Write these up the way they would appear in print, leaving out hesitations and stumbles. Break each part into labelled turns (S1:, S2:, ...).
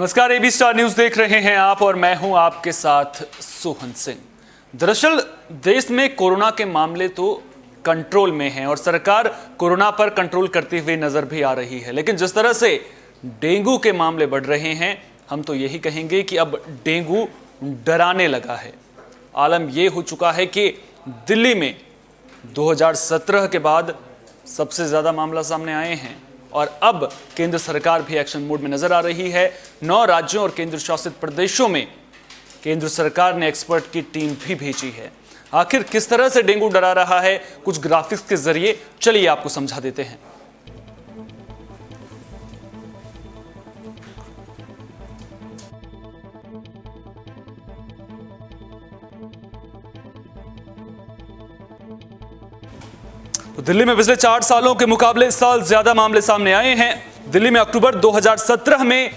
S1: नमस्कार, AB star news देख रहे हैं आप और मैं हूं आपके साथ सोहन सिंह। दरअसल देश में कोरोना के मामले तो कंट्रोल में हैं और सरकार कोरोना पर कंट्रोल करती हुई नजर भी आ रही है, लेकिन जिस तरह से डेंगू के मामले बढ़ रहे हैं, हम तो यही कहेंगे कि अब डेंगू डराने लगा है। आलम यह हो चुका है कि दिल्ली में 2017 के बाद सबसे ज्यादा मामला सामने आए हैं और अब केंद्र सरकार भी एक्शन मोड में नजर आ रही है। 9 राज्यों और केंद्र शासित प्रदेशों में केंद्र सरकार ने एक्सपर्ट की टीम भी भेजी है। आखिर किस तरह से डेंगू डरा रहा है, कुछ ग्राफिक्स के जरिए चलिए आपको समझा देते हैं। तो दिल्ली में पिछले 4 सालों के मुकाबले इस साल ज्यादा मामले सामने आए हैं। दिल्ली में अक्टूबर 2017 में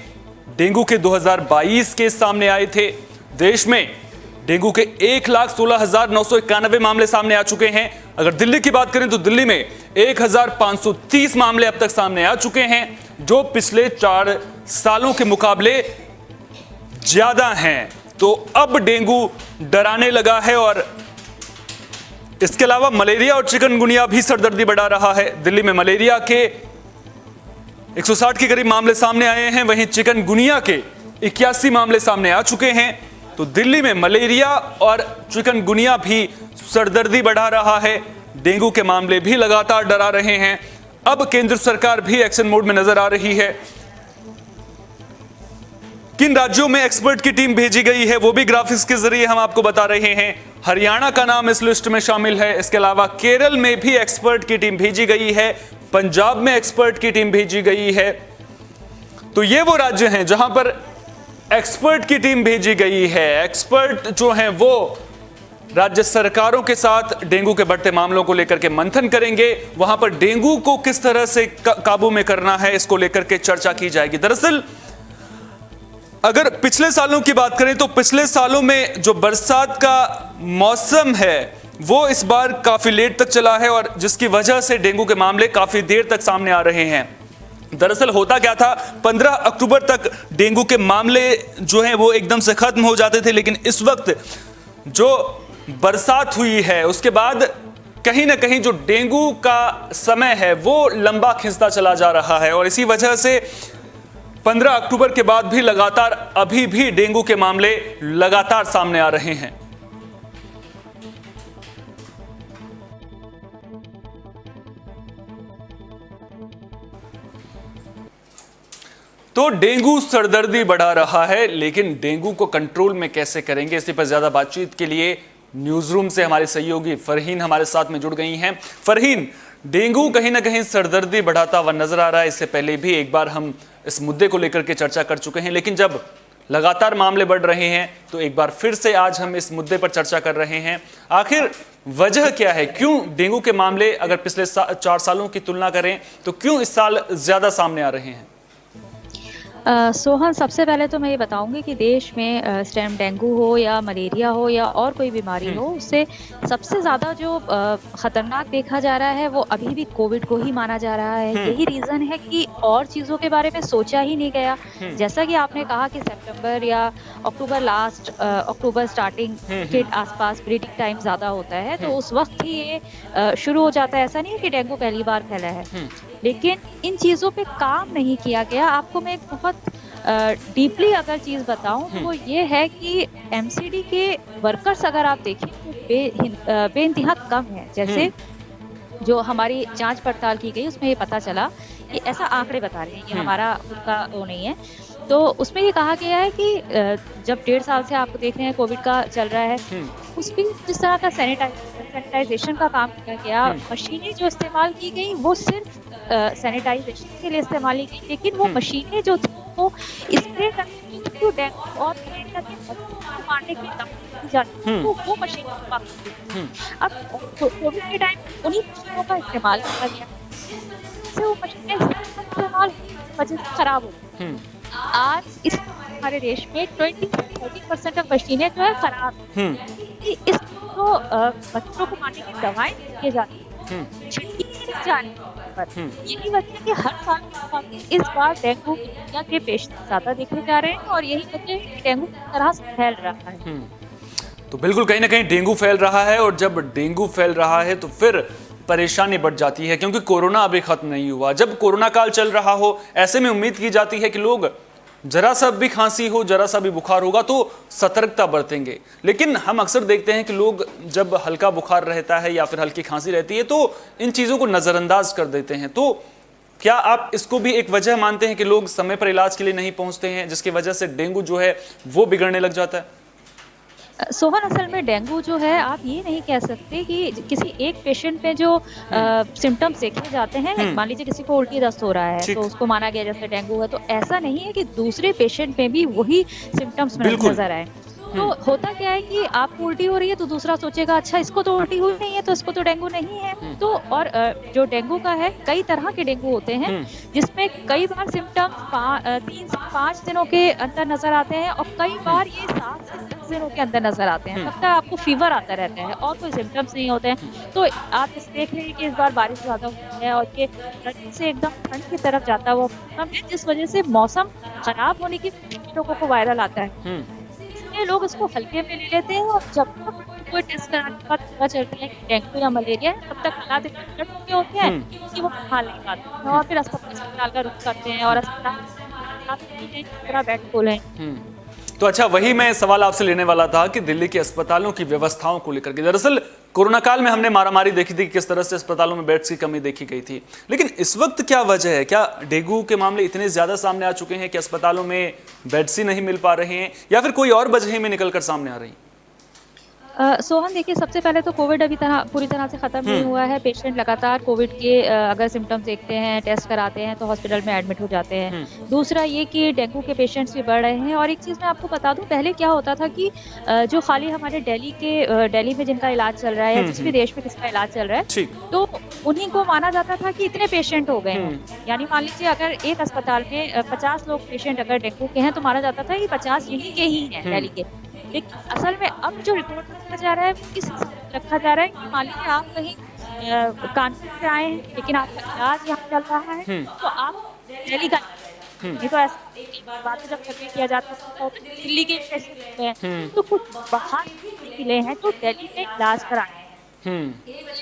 S1: डेंगू के 2022 केस सामने आए थे। देश में डेंगू के 1,16,991 मामले सामने आ चुके हैं। अगर दिल्ली की बात करें तो दिल्ली में 1,530 मामले अब तक सामने आ चुके हैं, जो पिछले 4 सालों के मुकाबले ज्यादा हैं। तो अब डेंगू डराने लगा है और इसके अलावा मलेरिया और चिकनगुनिया भी सरदर्दी बढ़ा रहा है। दिल्ली में मलेरिया के 160 के करीब मामले सामने आए हैं, वहीं चिकनगुनिया के 81 मामले सामने आ चुके हैं। तो दिल्ली में मलेरिया और चिकनगुनिया भी सरदर्दी बढ़ा रहा है। डेंगू के मामले भी लगातार डरा रहे हैं। अब केंद्र सरकार भी एक्शन मोड में नजर आ रही है। किन राज्यों में एक्सपर्ट की टीम भेजी गई है वो भी ग्राफिक्स के जरिए हम आपको बता रहे हैं। हरियाणा का नाम इस लिस्ट में शामिल है। इसके अलावा केरल में भी एक्सपर्ट की टीम भेजी गई है, पंजाब में एक्सपर्ट की टीम भेजी गई है। तो ये वो राज्य हैं जहां पर एक्सपर्ट की टीम भेजी गई है। एक्सपर्ट जो हैं वो राज्य सरकारों के साथ डेंगू के बढ़ते मामलों को लेकर के मंथन करेंगे। वहां पर डेंगू को किस तरह से काबू में करना है, इसको लेकर के चर्चा की जाएगी। दरअसल अगर पिछले सालों की बात करें तो पिछले सालों में जो बरसात का मौसम है वो इस बार काफी लेट तक चला है और जिसकी वजह से डेंगू के मामले काफी देर तक सामने आ रहे हैं। दरअसल होता क्या था, 15 अक्टूबर तक डेंगू के मामले जो हैं वो एकदम से खत्म हो जाते थे, लेकिन इस वक्त जो बरसात हुई है उसके बाद कहीं ना कहीं जो डेंगू का समय है वो लंबा खिंचता चला जा रहा है और इसी वजह से 15 अक्टूबर के बाद भी लगातार अभी भी डेंगू के मामले लगातार सामने आ रहे हैं। तो डेंगू सरदर्दी बढ़ा रहा है, लेकिन डेंगू को कंट्रोल में कैसे करेंगे, इसी पर ज्यादा बातचीत के लिए न्यूज रूम से हमारे सहयोगी फरहीन हमारे साथ में जुड़ गई हैं। फरहीन, डेंगू कहीं ना कहीं सरदर्दी बढ़ाता हुआ नजर आ रहा है। इससे पहले भी एक बार हम इस मुद्दे को लेकर के चर्चा कर चुके हैं, लेकिन जब लगातार मामले बढ़ रहे हैं तो एक बार फिर से आज हम इस मुद्दे पर चर्चा कर रहे हैं। आखिर वजह क्या है, क्यों डेंगू के मामले अगर पिछले 4 सालों की तुलना करें तो क्यों इस साल ज्यादा सामने आ रहे हैं?
S2: सोहन, सबसे पहले तो मैं ये बताऊंगी कि देश में इस टाइम डेंगू हो या मलेरिया हो या और कोई बीमारी हो, उससे सबसे ज़्यादा जो खतरनाक देखा जा रहा है वो अभी भी कोविड को ही माना जा रहा है। यही रीज़न है कि और चीज़ों के बारे में सोचा ही नहीं गया। जैसा कि आपने कहा कि सितंबर या अक्टूबर स्टार्टिंग के आसपास ब्रीडिंग टाइम ज़्यादा होता है, तो उस वक्त ही ये शुरू हो जाता है। ऐसा नहीं है कि डेंगू पहली बार फैला है, लेकिन इन चीज़ों पे काम नहीं किया गया। आपको मैं एक बहुत डीपली अगर चीज़ बताऊं तो वो ये है कि एमसीडी के वर्कर्स अगर आप देखें तो बेइंतहा कम है। जैसे जो हमारी जांच पड़ताल की गई उसमें ये पता चला कि ऐसा आंकड़े बता रहे हैं, ये हमारा उनका वो नहीं है। तो उसमें ये कहा गया है कि जब 1.5 साल से आपको देख रहे हैं कोविड का चल रहा है, उसमें जिस तरह का सैनिटाइजेशन का काम किया गया, मशीनें जो इस्तेमाल की गई वो सिर्फ सैनिटाइजेशन के लिए इस्तेमाल की गई, लेकिन वो मशीनें जो थी वो स्प्रे करने तो डेंगू और मारने के लिए जाती, तो वो मशीन अब कोविड के टाइम उन्हीं मशीनों का इस्तेमाल किया गया, इससे वो मशीनें इस्तेमाल वजह से खराब हो गई। आज इस हमारे देश में 20-30% ऑफ मशीनें जो है खराब है। इसको बच्चों को मारने की दवाएं दी जाती है, पर। यही वजह है कि हर साल इस बार डेंगू मलेरिया के पेशेंट ज्यादा देखे जा रहे हैं और यही वजह है कि डेंगू किस तरह से फैल रहा है।
S1: तो बिल्कुल कहीं ना कहीं डेंगू फैल रहा है, और जब डेंगू फैल रहा है तो फिर परेशानी बढ़ जाती है, क्योंकि कोरोना अभी खत्म नहीं हुआ। जब कोरोना काल चल रहा हो, ऐसे में उम्मीद की जाती है कि लोग जरा सा भी खांसी हो, जरा सा भी बुखार होगा तो सतर्कता बरतेंगे। लेकिन हम अक्सर देखते हैं कि लोग जब हल्का बुखार रहता है या फिर हल्की खांसी रहती है तो इन चीज़ों को नज़रअंदाज कर देते हैं। तो क्या आप इसको भी एक वजह मानते हैं कि लोग समय पर इलाज के लिए नहीं पहुंचते हैं, जिसकी वजह से डेंगू जो है वो बिगड़ने लग जाता है?
S2: सोहन, असल में डेंगू जो है, आप ये नहीं कह सकते कि किसी एक पेशेंट में जो सिम्टम्स देखे जाते हैं, मान लीजिए किसी को उल्टी दस्त हो रहा है तो उसको माना गया जैसे डेंगू है, तो ऐसा नहीं है कि दूसरे पेशेंट में भी वही सिम्टम्स नजर आए। तो होता क्या है कि आपको उल्टी हो रही है तो दूसरा सोचेगा अच्छा इसको तो उल्टी हुई नहीं है तो इसको तो डेंगू नहीं है। तो और जो डेंगू का है, कई तरह के डेंगू होते हैं जिसमें कई बार सिम्टम्स 3 से 5 दिनों के अंदर नजर आते हैं और कई बार ये 7 से 10 दिनों के अंदर नजर आते हैं। तब तक आपको फीवर आता रहता है और कोई सिम्टम्स नहीं होते हैं। तो आप इस देख रहे हैं कि इस बार बारिश ज्यादा हुई है और ये गर्मी से एकदम ठंड की तरफ जाता हुआ मौसम है, जिस वजह से मौसम खराब होने की लोगों को वायरल आता है। लोग इसको हल्के में ले लेते हैं और जब तक कोई टेस्ट कराने के बाद पता चलता है कि डेंगू या मलेरिया है, तब तक हालात इतने चुके होते हैं कि वो संभाल नहीं पाते हैं और फिर अस्पताल का रुख करते हैं और अस्पताल बेड खोले।
S1: तो अच्छा, वही मैं सवाल आपसे लेने वाला था कि दिल्ली के अस्पतालों की व्यवस्थाओं को लेकर के, दरअसल कोरोना काल में हमने मारामारी देखी थी कि किस तरह से अस्पतालों में बेड्स की कमी देखी गई थी, लेकिन इस वक्त क्या वजह है? क्या डेंगू के मामले इतने ज्यादा सामने आ चुके हैं कि अस्पतालों में बेड्स ही नहीं मिल पा रहे हैं, या फिर कोई और वजह में निकलकर सामने आ रही हैं?
S2: सोहन, देखिए, सबसे पहले तो कोविड अभी पूरी तरह से खत्म नहीं हुआ है। पेशेंट लगातार कोविड के अगर सिम्टम्स देखते हैं, टेस्ट कराते हैं तो हॉस्पिटल में एडमिट हो जाते हैं। दूसरा ये कि डेंगू के पेशेंट्स भी बढ़ रहे हैं। और एक चीज़ मैं आपको बता दूं, पहले क्या होता था कि जो खाली हमारे दिल्ली में जिनका इलाज चल रहा है या जिस भी देश में किसका इलाज चल रहा है, तो उन्हीं को माना जाता था कि इतने पेशेंट हो गए हैं। यानी मान लीजिए अगर एक अस्पताल में 50 लोग पेशेंट अगर डेंगू के हैं तो माना जाता था कि 50 यहीं के ही हैं दिल्ली के। लेकिन असल में अब जो रिपोर्ट रखा जा रहा है वो किस रखा जा रहा है कि मान लीजिए आप कहीं कानपुर से आए हैं लेकिन आपका इलाज यहाँ चल रहा है तो आप दिल्ली का नहीं, तो ऐसा बातें जब सर्वे किया जाता है तो दिल्ली के पेशेंट हैं तो कुछ बाहर मिले हैं तो दिल्ली में इलाज कराए हैं।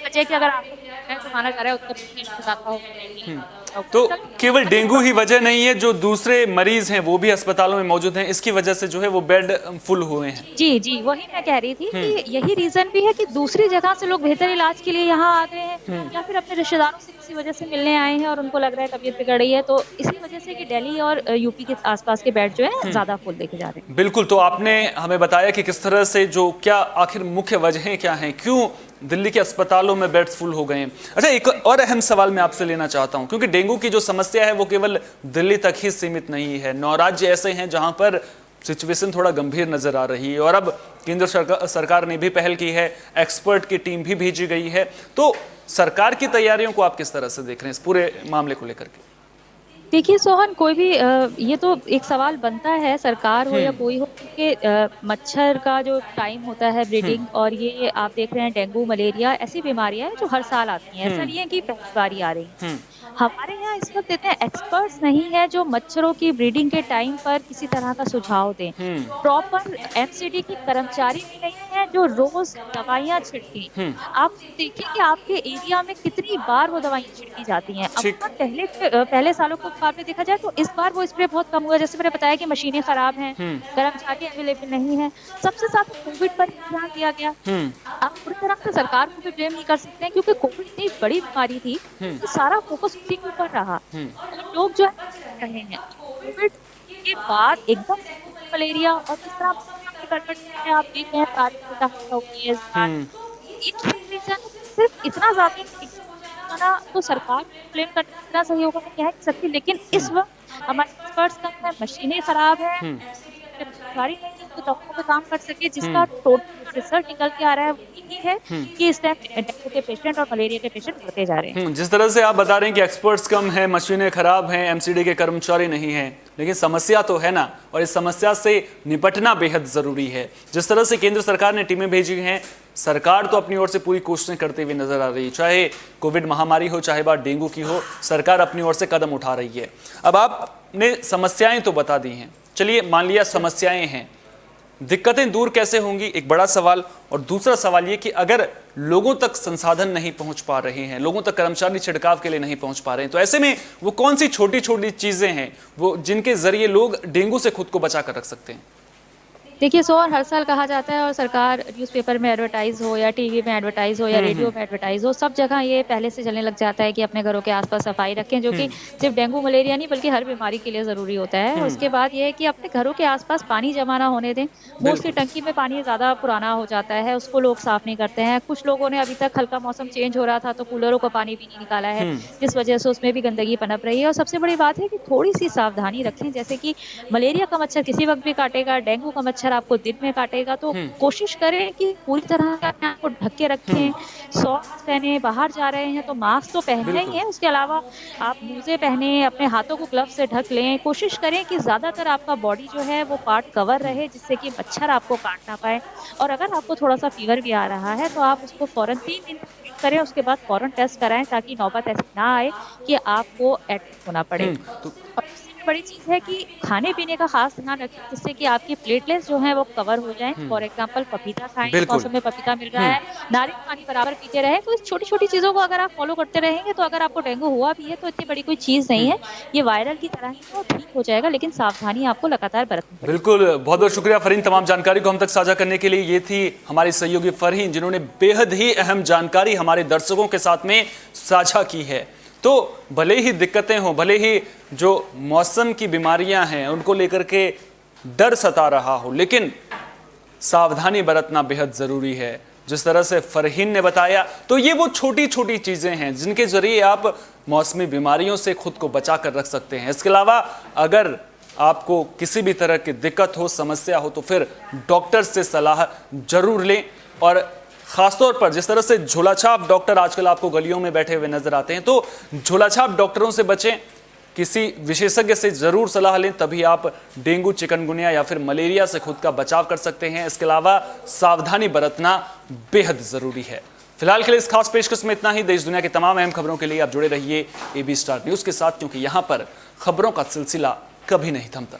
S2: वजह कि अगर आपको तो माना जा रहा है उत्तर प्रदेश में ज्यादा होगा।
S1: तो केवल डेंगू ही वजह नहीं है, जो दूसरे मरीज हैं वो भी अस्पतालों में मौजूद हैं, इसकी वजह से जो है वो बेड फुल हुए हैं।
S2: जी जी, वही मैं कह रही थी कि यही रीजन भी है कि दूसरी जगह से लोग बेहतर इलाज के लिए यहाँ आ गए हैं या फिर अपने रिश्तेदारों से किसी वजह से मिलने आए हैं और उनको लग रहा है तबीयत बिगड़ रही है, तो इसी वजह से कि दिल्ली और यूपी के आसपास के बेड जो है ज्यादा फुल देखे जा रहे हैं।
S1: बिल्कुल, तो आपने हमें बताया कि किस तरह से जो क्या आखिर मुख्य वजहें क्या हैं, क्यों दिल्ली के अस्पतालों में बेड्स फुल हो गए हैं। अच्छा, एक और अहम सवाल मैं आपसे लेना चाहता हूं, क्योंकि डेंगू की जो समस्या है वो केवल दिल्ली तक ही सीमित नहीं है। 9 राज्य ऐसे हैं जहां पर सिचुएशन थोड़ा गंभीर नजर आ रही है और अब केंद्र सरकार ने भी पहल की है, एक्सपर्ट की टीम भी भेजी गई है। तो सरकार की तैयारियों को आप किस तरह से देख रहे हैं इस पूरे मामले को लेकर के?
S2: देखिए सोहन, कोई भी ये तो एक सवाल बनता है, सरकार हो या कोई हो, कि मच्छर का जो टाइम होता है ब्रीडिंग, और ये आप देख रहे हैं डेंगू मलेरिया ऐसी बीमारियां हैं जो हर साल आती हैं, ऐसा नहीं है कि पहली बार आ रही है। हमारे यहाँ इस वक्त इतने एक्सपर्ट्स नहीं है जो मच्छरों की ब्रीडिंग के टाइम पर किसी तरह का सुझाव दें। प्रॉपर एमसीडी के कर्मचारी भी नहीं है जो रोज दवाइयाँ छिड़कें। आप देखिए कि आपके एरिया में कितनी बार वो दवाइयाँ छिड़की जाती हैं। अब पहले सालों को मुकाबले देखा जाए तो इस बार वो स्प्रे बहुत कम हुआ। जैसे मैंने बताया कि मशीनें खराब हैं, कर्मचारी अवेलेबल नहीं है। सबसे ज्यादा कोविड पर ध्यान दिया गया। आप पूरी तरह से सरकार को भी ब्लेम नहीं कर सकते हैं क्योंकि कोविड इतनी बड़ी बीमारी थी तो सारा फोकस उसी के ऊपर रहा। लोग जो है रहे हैं कोविड के बाद एकदम मलेरिया और इस तरह आप देख रहे हैं सिर्फ इतना ज्यादा तो सरकार को ब्लेम करना इतना सही होगा मैं कह सकती, लेकिन इस वक्त हमारे एक्सपर्ट्स का है, मशीनें खराब है, सरकारी नहीं तो डॉक्टर पे काम कर सके, जिसका टोटल रिसर्च निकल के आ रहा है वो यही है कि इस टाइम डेंगू के पेशेंट और मलेरिया के पेशेंट बढ़ते जा रहे हैं।
S1: जिस तरह से आप बता रहे हैं कि एक्सपर्ट्स कम है, मशीनें खराब हैं, एमसीडी के कर्मचारी नहीं हैं, लेकिन समस्या तो है ना, और इस समस्या से निपटना बेहद जरूरी है। जिस तरह से केंद्र सरकार ने टीमें भेजी हैं, सरकार तो अपनी ओर से पूरी कोशिशें करते हुए नजर आ रही है, चाहे कोविड महामारी हो, चाहे बात डेंगू की हो, सरकार अपनी ओर से कदम उठा रही है। अब आपने समस्याएं तो बता दी हैं, चलिए मान लिया समस्याएं हैं, दिक्कतें दूर कैसे होंगी, एक बड़ा सवाल। और दूसरा सवाल ये कि अगर लोगों तक संसाधन नहीं पहुंच पा रहे हैं, लोगों तक कर्मचारी छिड़काव के लिए नहीं पहुंच पा रहे हैं, तो ऐसे में वो कौन सी छोटी छोटी चीजें हैं वो जिनके जरिए लोग डेंगू से खुद को बचा कर रख सकते हैं?
S2: देखिए सोहर, हर साल कहा जाता है और सरकार न्यूज़पेपर में एडवर्टाइज हो या टीवी में एडवर्टाइज हो या रेडियो में एडवर्टाइज हो, सब जगह ये पहले से चलने लग जाता है कि अपने घरों के आसपास सफाई रखें, जो कि सिर्फ डेंगू मलेरिया नहीं बल्कि हर बीमारी के लिए ज़रूरी होता है। उसके बाद ये है कि अपने घरों के आसपास पानी जमा ना होने दें। मोस्टली टंकी में पानी ज़्यादा पुराना हो जाता है, उसको लोग साफ नहीं करते हैं। कुछ लोगों ने अभी तक, हल्का मौसम चेंज हो रहा था तो कूलरों का पानी भी नहीं निकाला है, जिस वजह से उसमें भी गंदगी पनप रही है। और सबसे बड़ी बात है कि थोड़ी सी सावधानी रखें, जैसे कि मलेरिया का मच्छर किसी वक्त भी काटेगा, डेंगू का मच्छर आपको दिन में काटेगा, तो कोशिश करें कि पूरी तरह से अपने आप को ढक के रखें, सॉक्स पहने, बाहर जा रहे हैं तो मास्क तो पहनना ही है, उसके अलावा आप मोजे पहने, अपने हाथों को ग्लव से ढक लें। कोशिश करें कि ज्यादातर आपका बॉडी जो है वो पार्ट कवर रहे, जिससे कि मच्छर आपको काट ना पाए। और अगर आपको थोड़ा सा फीवर भी आ रहा है तो आप उसको फौरन 3 दिन करें, उसके बाद फौरन टेस्ट कराएं, ताकि नौबत ऐसी ना आए कि आपको एडमिट होना पड़े। और दूसरी बड़ी चीज है कि खाने पीने का खास ध्यान रखें, जिससे कि आपके प्लेटलेट्स जो हैं वो कवर हो जाएं। फॉर एग्जांपल पपीता खाएं, इस मौसम में पपीता मिल रहा है, नारियल पानी बराबर पीते रहें। तो इस छोटी छोटी चीजों को अगर आप फॉलो करते रहेंगे तो अगर आपको डेंगू हुआ भी है तो इतनी बड़ी कोई चीज नहीं है, ये वायरल की तरह ही तो ठीक हो जाएगा, लेकिन सावधानी आपको लगातार बरतनी पड़ेगी।
S1: बिल्कुल, बहुत बहुत शुक्रिया फरहीन, तमाम जानकारी को हम तक साझा करने के लिए। ये थी हमारी सहयोगी फरहीन, जिन्होंने बेहद ही अहम जानकारी हमारे दर्शकों के साथ में साझा की है। तो भले ही दिक्कतें हों, भले ही जो मौसम की बीमारियां हैं उनको लेकर के डर सता रहा हो, लेकिन सावधानी बरतना बेहद जरूरी है। जिस तरह से फरहीन ने बताया, तो ये वो छोटी छोटी चीजें हैं जिनके जरिए आप मौसमी बीमारियों से खुद को बचा कर रख सकते हैं। इसके अलावा अगर आपको किसी भी तरह की दिक्कत हो, समस्या हो, तो फिर डॉक्टर से सलाह जरूर लें। और खासतौर पर जिस तरह से झोलाछाप डॉक्टर आजकल आपको गलियों में बैठे हुए नजर आते हैं, तो झोलाछाप डॉक्टरों से बचें, किसी विशेषज्ञ से जरूर सलाह लें, तभी आप डेंगू, चिकनगुनिया या फिर मलेरिया से खुद का बचाव कर सकते हैं। इसके अलावा सावधानी बरतना बेहद जरूरी है। फिलहाल के लिए इस खास पेशकश में इतना ही। देश दुनिया की तमाम अहम खबरों के लिए आप जुड़े रहिए AB स्टार न्यूज के साथ, क्योंकि यहां पर खबरों का सिलसिला कभी नहीं थमता।